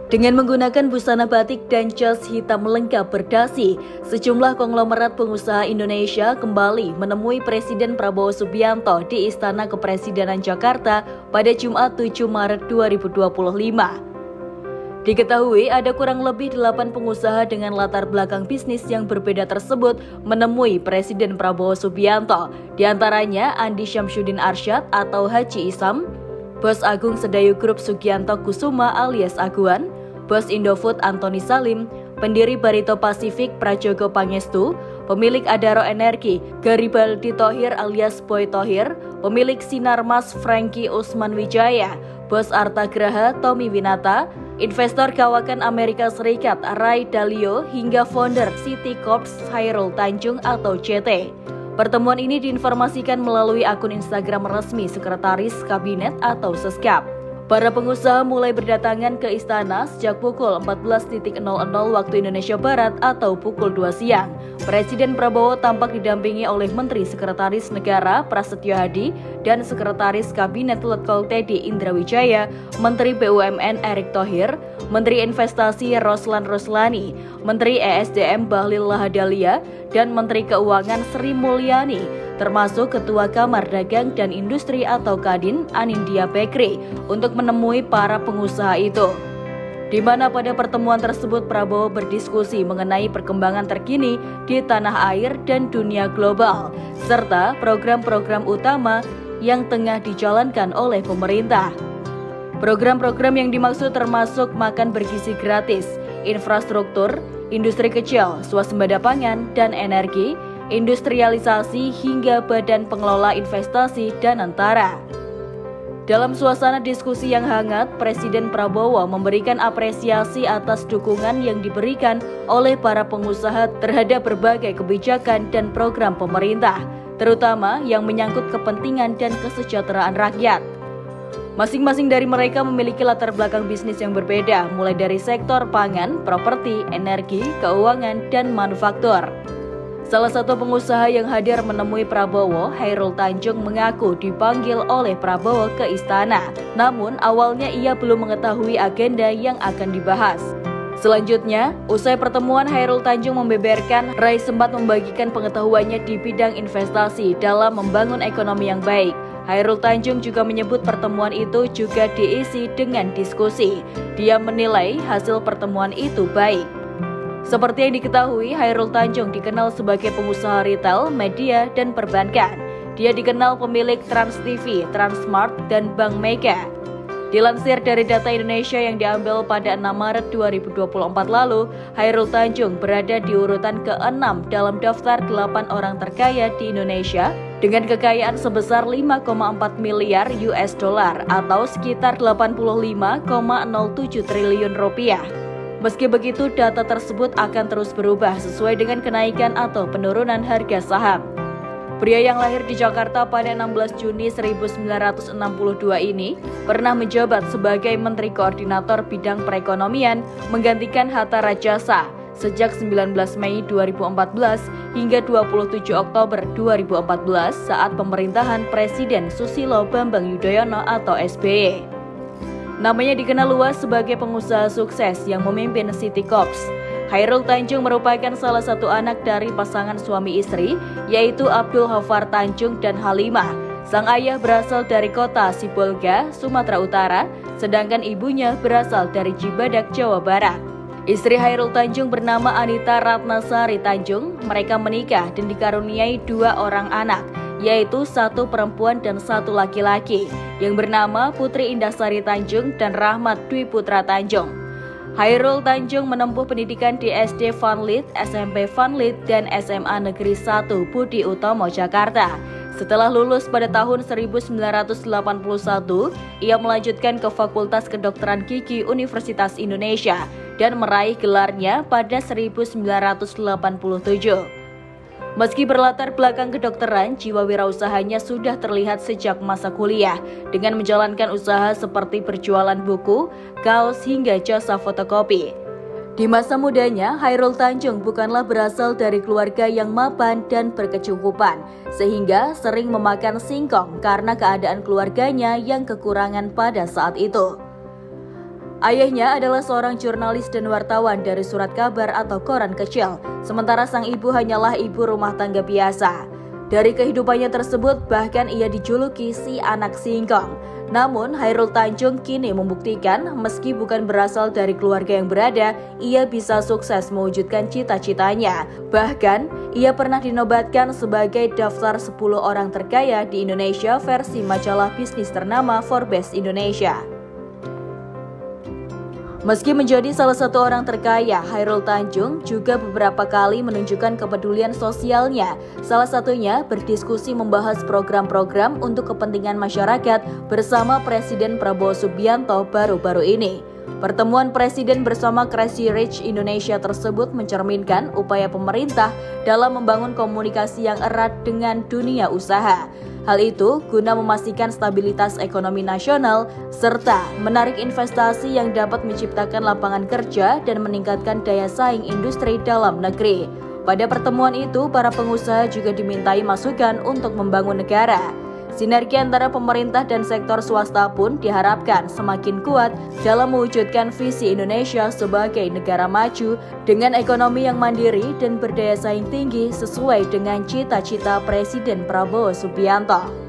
Dengan menggunakan busana batik dan jas hitam lengkap berdasi, sejumlah konglomerat pengusaha Indonesia kembali menemui Presiden Prabowo Subianto di Istana Kepresidenan Jakarta pada Jumat 7 Maret 2025. Diketahui ada kurang lebih 8 pengusaha dengan latar belakang bisnis yang berbeda tersebut menemui Presiden Prabowo Subianto, diantaranya Andi Syamsuddin Arsyad atau Haji Isam, Bos Agung Sedayu Group Sugianto Kusuma alias Aguan, Bos Indofood Antoni Salim, pendiri Barito Pasifik Prajogo Pangestu, pemilik Adaro Energi Garibaldi Thohir alias Boy Thohir, pemilik Sinarmas Franky Usman Wijaya, Bos Arta Graha Tommy Winata, investor kawakan Amerika Serikat Ray Dalio hingga founder City Corps Khairul Tanjung atau CT. Pertemuan ini diinformasikan melalui akun Instagram resmi Sekretaris Kabinet atau Seskap. Para pengusaha mulai berdatangan ke istana sejak pukul 14.00 waktu Indonesia Barat atau pukul 2 siang. Presiden Prabowo tampak didampingi oleh Menteri Sekretaris Negara Prasetyo Hadi dan Sekretaris Kabinet Letkol Teddy Indra Wijaya, Menteri BUMN Erick Thohir, Menteri Investasi Roslan Roslani, Menteri ESDM Bahlil Lahadalia, dan Menteri Keuangan Sri Mulyani, termasuk Ketua Kamar Dagang dan Industri atau Kadin Anindya Bekri untuk menemui para pengusaha itu. Di mana pada pertemuan tersebut Prabowo berdiskusi mengenai perkembangan terkini di tanah air dan dunia global, serta program-program utama yang tengah dijalankan oleh pemerintah. Program-program yang dimaksud termasuk makan bergizi gratis, infrastruktur, industri kecil, swasembada pangan dan energi, industrialisasi hingga badan pengelola investasi dan antara. Dalam suasana diskusi yang hangat, Presiden Prabowo memberikan apresiasi atas dukungan yang diberikan oleh para pengusaha terhadap berbagai kebijakan dan program pemerintah, terutama yang menyangkut kepentingan dan kesejahteraan rakyat. Masing-masing dari mereka memiliki latar belakang bisnis yang berbeda, mulai dari sektor pangan, properti, energi, keuangan, dan manufaktur. Salah satu pengusaha yang hadir menemui Prabowo, Khairul Tanjung, mengaku dipanggil oleh Prabowo ke istana. Namun awalnya ia belum mengetahui agenda yang akan dibahas. Selanjutnya, usai pertemuan, Khairul Tanjung membeberkan Rai sempat membagikan pengetahuannya di bidang investasi dalam membangun ekonomi yang baik. Khairul Tanjung juga menyebut pertemuan itu juga diisi dengan diskusi. Dia menilai hasil pertemuan itu baik. Seperti yang diketahui, Khairul Tanjung dikenal sebagai pengusaha retail, media, dan perbankan. Dia dikenal pemilik Trans TV, Transmart, dan Bank Mega. Dilansir dari data Indonesia yang diambil pada 6 Maret 2024 lalu, Khairul Tanjung berada di urutan ke-6 dalam daftar 8 orang terkaya di Indonesia dengan kekayaan sebesar 5,4 miliar US dollar atau sekitar 85,07 triliun rupiah. Meski begitu, data tersebut akan terus berubah sesuai dengan kenaikan atau penurunan harga saham. Pria yang lahir di Jakarta pada 16 Juni 1962 ini pernah menjabat sebagai Menteri Koordinator Bidang Perekonomian menggantikan Hatta Rajasa sejak 19 Mei 2014 hingga 27 Oktober 2014 saat pemerintahan Presiden Susilo Bambang Yudhoyono atau SBY. Namanya dikenal luas sebagai pengusaha sukses yang memimpin City Corps. Khairul Tanjung merupakan salah satu anak dari pasangan suami istri, yaitu Abdul Ghaffar Tanjung dan Halimah. Sang ayah berasal dari kota Sibolga, Sumatera Utara, sedangkan ibunya berasal dari Cibadak, Jawa Barat. Istri Khairul Tanjung bernama Anita Ratnasari Tanjung. Mereka menikah dan dikaruniai 2 orang anak, yaitu 1 perempuan dan 1 laki-laki, yang bernama Putri Indasari Tanjung dan Rahmat Dwi Putra Tanjung. Khairul Tanjung menempuh pendidikan di SD Vanlit, SMP Vanlit, dan SMA Negeri 1 Budi Utomo, Jakarta. Setelah lulus pada tahun 1981, ia melanjutkan ke Fakultas Kedokteran Gigi Universitas Indonesia dan meraih gelarnya pada 1987. Meski berlatar belakang kedokteran, jiwa wirausahanya sudah terlihat sejak masa kuliah dengan menjalankan usaha seperti berjualan buku, kaos, hingga jasa fotokopi. Di masa mudanya, Khairul Tanjung bukanlah berasal dari keluarga yang mapan dan berkecukupan, sehingga sering memakan singkong karena keadaan keluarganya yang kekurangan pada saat itu. Ayahnya adalah seorang jurnalis dan wartawan dari surat kabar atau koran kecil, sementara sang ibu hanyalah ibu rumah tangga biasa. Dari kehidupannya tersebut, bahkan ia dijuluki si anak singkong. Namun, Chairul Tanjung kini membuktikan meski bukan berasal dari keluarga yang berada, ia bisa sukses mewujudkan cita-citanya. Bahkan, ia pernah dinobatkan sebagai daftar 10 orang terkaya di Indonesia versi majalah bisnis ternama Forbes Indonesia. Meski menjadi salah satu orang terkaya, Chairul Tanjung juga beberapa kali menunjukkan kepedulian sosialnya. Salah satunya berdiskusi membahas program-program untuk kepentingan masyarakat bersama Presiden Prabowo Subianto baru-baru ini. Pertemuan Presiden bersama Crazy Rich Indonesia tersebut mencerminkan upaya pemerintah dalam membangun komunikasi yang erat dengan dunia usaha. Hal itu guna memastikan stabilitas ekonomi nasional serta menarik investasi yang dapat menciptakan lapangan kerja dan meningkatkan daya saing industri dalam negeri. Pada pertemuan itu, para pengusaha juga dimintai masukan untuk membangun negara. Sinergi antara pemerintah dan sektor swasta pun diharapkan semakin kuat dalam mewujudkan visi Indonesia sebagai negara maju dengan ekonomi yang mandiri dan berdaya saing tinggi sesuai dengan cita-cita Presiden Prabowo Subianto.